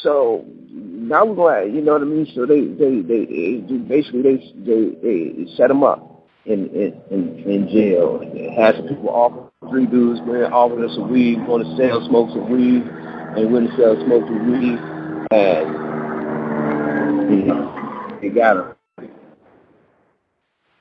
So now we're going, you know what I mean? So they basically they set him up in jail. They had some people offer, three dudes, man, offered us some weed, going to sell, smoke some weed, and went to sell, smoke some weed, and they got him,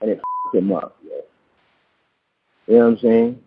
and it f***ed him up, yo. You know what I'm saying?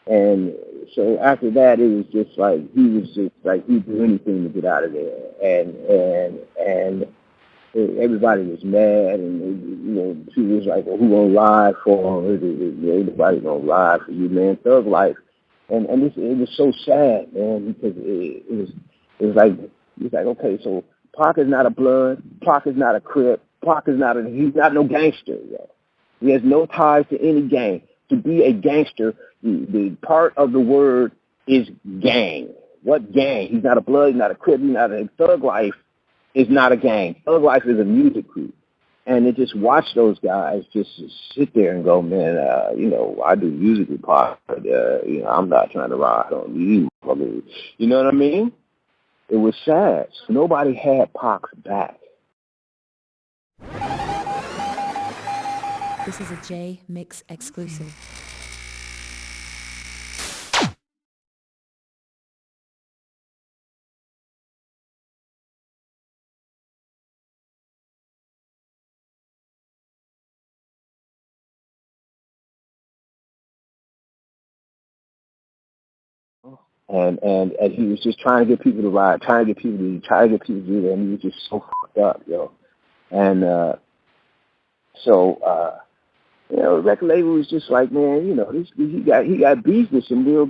And so after that, it was just like he'd do anything to get out of there, and everybody was mad, and people was like, well, who gonna ride for him? Everybody gonna ride for you, man. Thug life, and it was so sad, man, because it was like okay, so Pac is not a blood, Pac is not a Crip, Pac is he's not no gangster, yo. He has no ties to any gang. To be a gangster, the part of the word is gang. What gang? He's not a blood, he's not a Crip, he's not a Thug Life is not a gang. Thug Life is a music group. And to just watch those guys just sit there and go, man, I do music with Pac, but, I'm not trying to ride on you. I mean, you know what I mean? It was sad. So nobody had Pac's back. This is a Jmix exclusive. And he was just trying to get people to ride, trying to get people to do that, and he was just so fucked up, yo. And the record label was just like, man, he got beef with some real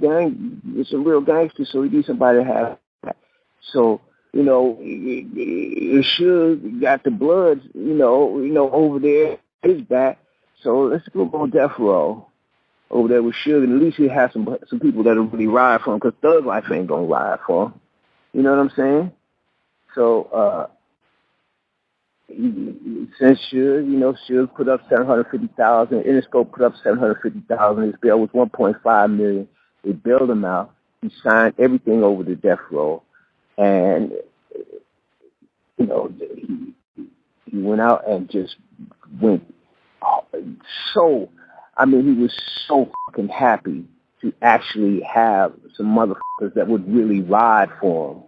gangsters, so he needs somebody to have that. So, Suge got the Bloods, over there, his back. So let's go on Death Row over there with Suge, and at least he has some people that'll really ride for him, because Thug Life ain't gonna ride for him. You know what I'm saying? So, since Suge put up $750,000, Interscope put up $750,000. His bail was $1.5 million. They bailed him out. He signed everything over to Death Row, and he went out and just went so. I mean, he was so fucking happy to actually have some motherfuckers that would really ride for him.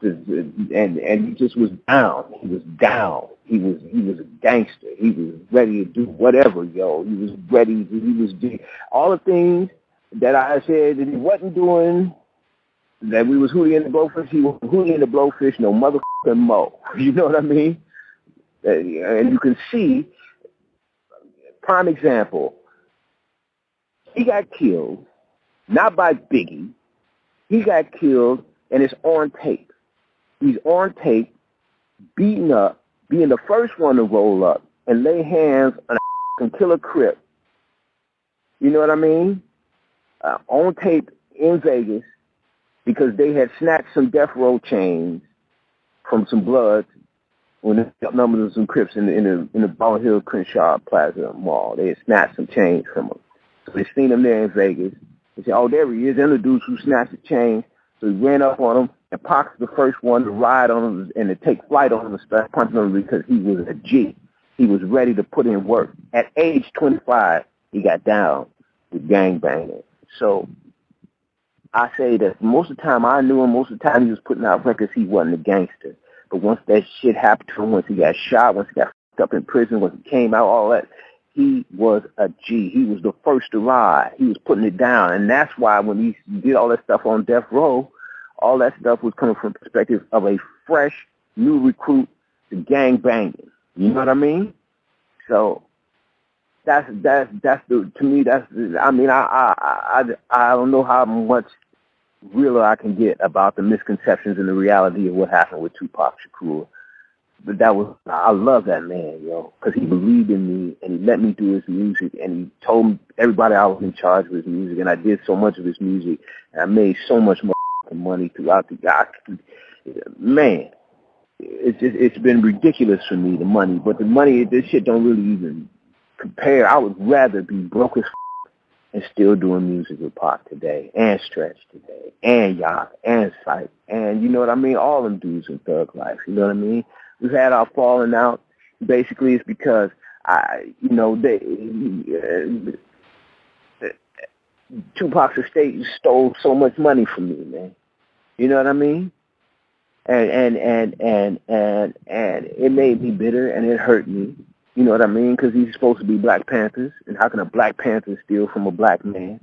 And he just was down. He was down. He was a gangster. He was ready to do whatever, yo. He was ready. He was doing all the things that I said that he wasn't doing. That we was Hootie and the Blowfish. He was Hootie and the Blowfish, no motherfucking mo. You know what I mean? And you can see, prime example. He got killed, not by Biggie. He got killed, and it's on tape. He's on tape, beaten up, being the first one to roll up and lay hands on a killer Crip. You know what I mean? On tape in Vegas, because they had snatched some Death Row chains from some Bloods when they outnumbered some Crips in the Ball Hill Crenshaw Plaza Mall. They had snatched some chains from them. So they seen him there in Vegas. They said, oh, there he is, and the dudes who snatched the chain. So he ran up on him, and Pac's the first one to ride on him and to take flight on him and start punching him because he was a G. He was ready to put in work. At age 25, he got down with gangbanging. So I say that most of the time I knew him, most of the time he was putting out records, he wasn't a gangster. But once that shit happened to him, once he got shot, once he got fucked up in prison, once he came out, all that, he was a G. He was the first to ride. He was putting it down. And that's why when he did all that stuff on Death Row, all that stuff was coming from the perspective of a fresh, new recruit to gang banging. You know what I mean? So that's to me, I mean, I don't know how much realer I can get about the misconceptions and the reality of what happened with Tupac Shakur. But I love that man, yo, because he believed in me, and he let me do his music, and he told everybody I was in charge of his music, and I did so much of his music, and I made so much money throughout the year. Man, it's been ridiculous for me, the money, but the money, this shit don't really even compare. I would rather be broke as and still doing music with Pac today, and Stretch today, and Yacht, and Sight, and you know what I mean? All them dudes in Thug Life, you know what I mean? We've had our falling out. Basically, it's because Tupac's estate stole so much money from me, man. You know what I mean? And it made me bitter, and it hurt me. You know what I mean? Because he's supposed to be Black Panthers, and how can a Black Panther steal from a black man?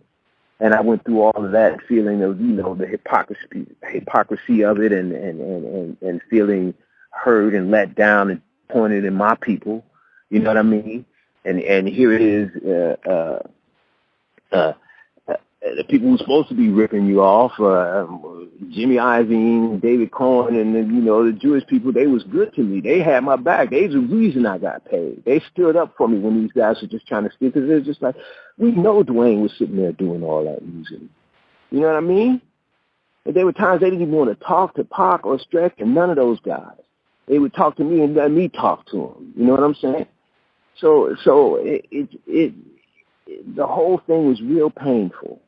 And I went through all of that feeling of, the hypocrisy of it, and feeling hurt and let down and pointed in my people. You know what I mean? And here it is. The people who's supposed to be ripping you off, Jimmy Iovine, David Cohen, and the Jewish people, they was good to me. They had my back. They's the reason I got paid. They stood up for me when these guys were just trying to steal, because they're just like, we know Duane was sitting there doing all that music. You know what I mean? And there were times they didn't even want to talk to Pac or Stretch and none of those guys. They would talk to me and let me talk to them. You know what I'm saying? So the whole thing was real painful,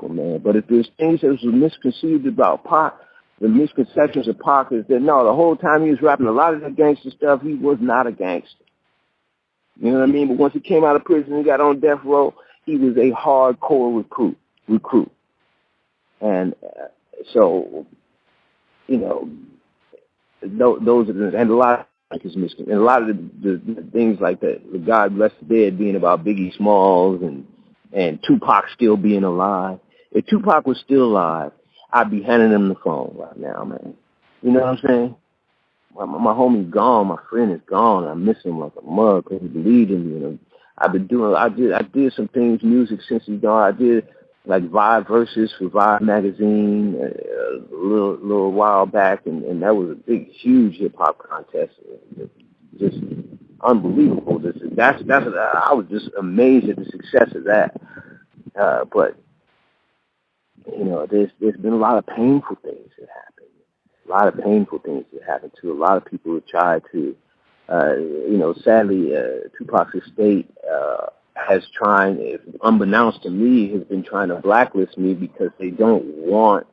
man. But if there's things that was misconceived about Pac, the misconceptions of Pac is that, no, the whole time he was rapping a lot of that gangster stuff, he was not a gangster. You know what I mean? But once he came out of prison and got on death row, he was a hardcore recruit. And so, those are the, and a lot like his misconceptions, and a lot of the things like that, the God Bless the Dead being about Biggie Smalls and Tupac still being alive. If Tupac was still alive, I'd be handing him the phone right now, man. You know what I'm saying? My homie's gone. My friend is gone. I miss him like a mug because he believed in me. I've been doing. I did some things, music since he's gone. I did like Vibe Versus for Vibe magazine a little while back, and that was a big, huge hip hop contest. Just unbelievable. That's I was just amazed at the success of that. But there's been a lot of painful things that happened. A lot of painful things that happened to a lot of people who tried to. Sadly, Tupac's estate has tried, unbeknownst to me, has been trying to blacklist me because they don't want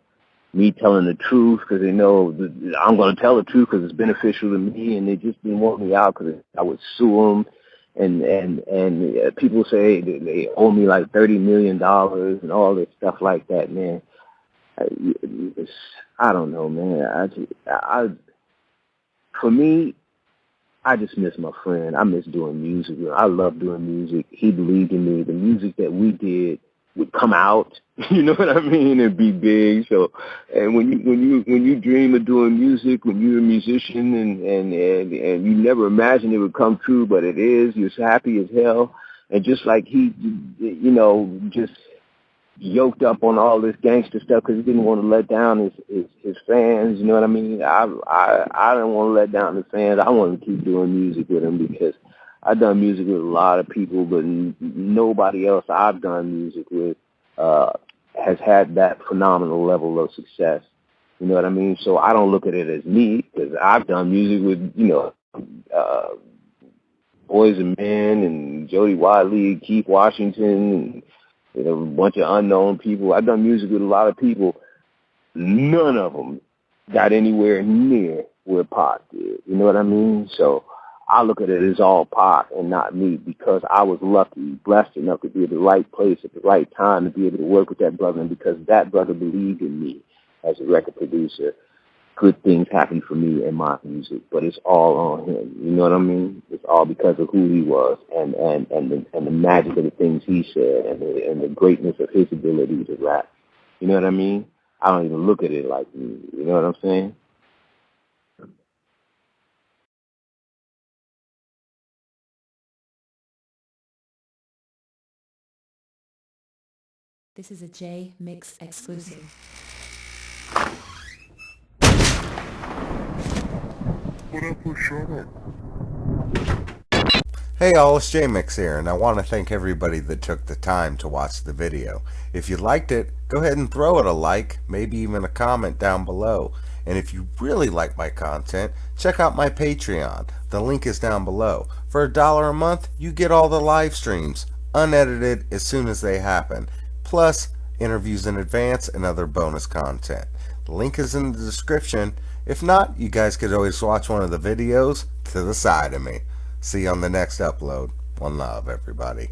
me telling the truth, because they know that I'm going to tell the truth because it's beneficial to me, and they just didn't want me out because I would sue them. And people say they owe me like $30 million and all this stuff like that, man. I don't know, man. For me, I just miss my friend. I miss doing music. I love doing music. He believed in me. The music that we did would come out, you know what I mean, and be big. So, and when you dream of doing music, when you're a musician, and you never imagined it would come true, but it is. You're happy as hell, and just like he, just yoked up on all this gangster stuff because he didn't want to let down his fans. You know what I mean? I didn't want to let down the fans. I wanted to keep doing music with him because I've done music with a lot of people, but nobody else I've done music with has had that phenomenal level of success. You know what I mean? So I don't look at it as me, because I've done music with, Boys and Men and Jody Wiley, Keith Washington, and a bunch of unknown people. I've done music with a lot of people. None of them got anywhere near where Pac did. You know what I mean? So I look at it as all Pac and not me, because I was lucky, blessed enough to be at the right place at the right time to be able to work with that brother, and because that brother believed in me as a record producer, good things happened for me and my music. But it's all on him. You know what I mean? It's all because of who he was and the magic of the things he said and the greatness of his ability to rap. You know what I mean? I don't even look at it like me. You know what I'm saying? This is a Jmix exclusive. Hey all, it's Jmix here, and I want to thank everybody that took the time to watch the video. If you liked it, go ahead and throw it a like, maybe even a comment down below. And if you really like my content, check out my Patreon. The link is down below. For $1 a month, you get all the live streams, unedited as soon as they happen, plus interviews in advance and other bonus content. The link is in the description. If not, you guys could always watch one of the videos to the side of me. See you on the next upload. One love, everybody.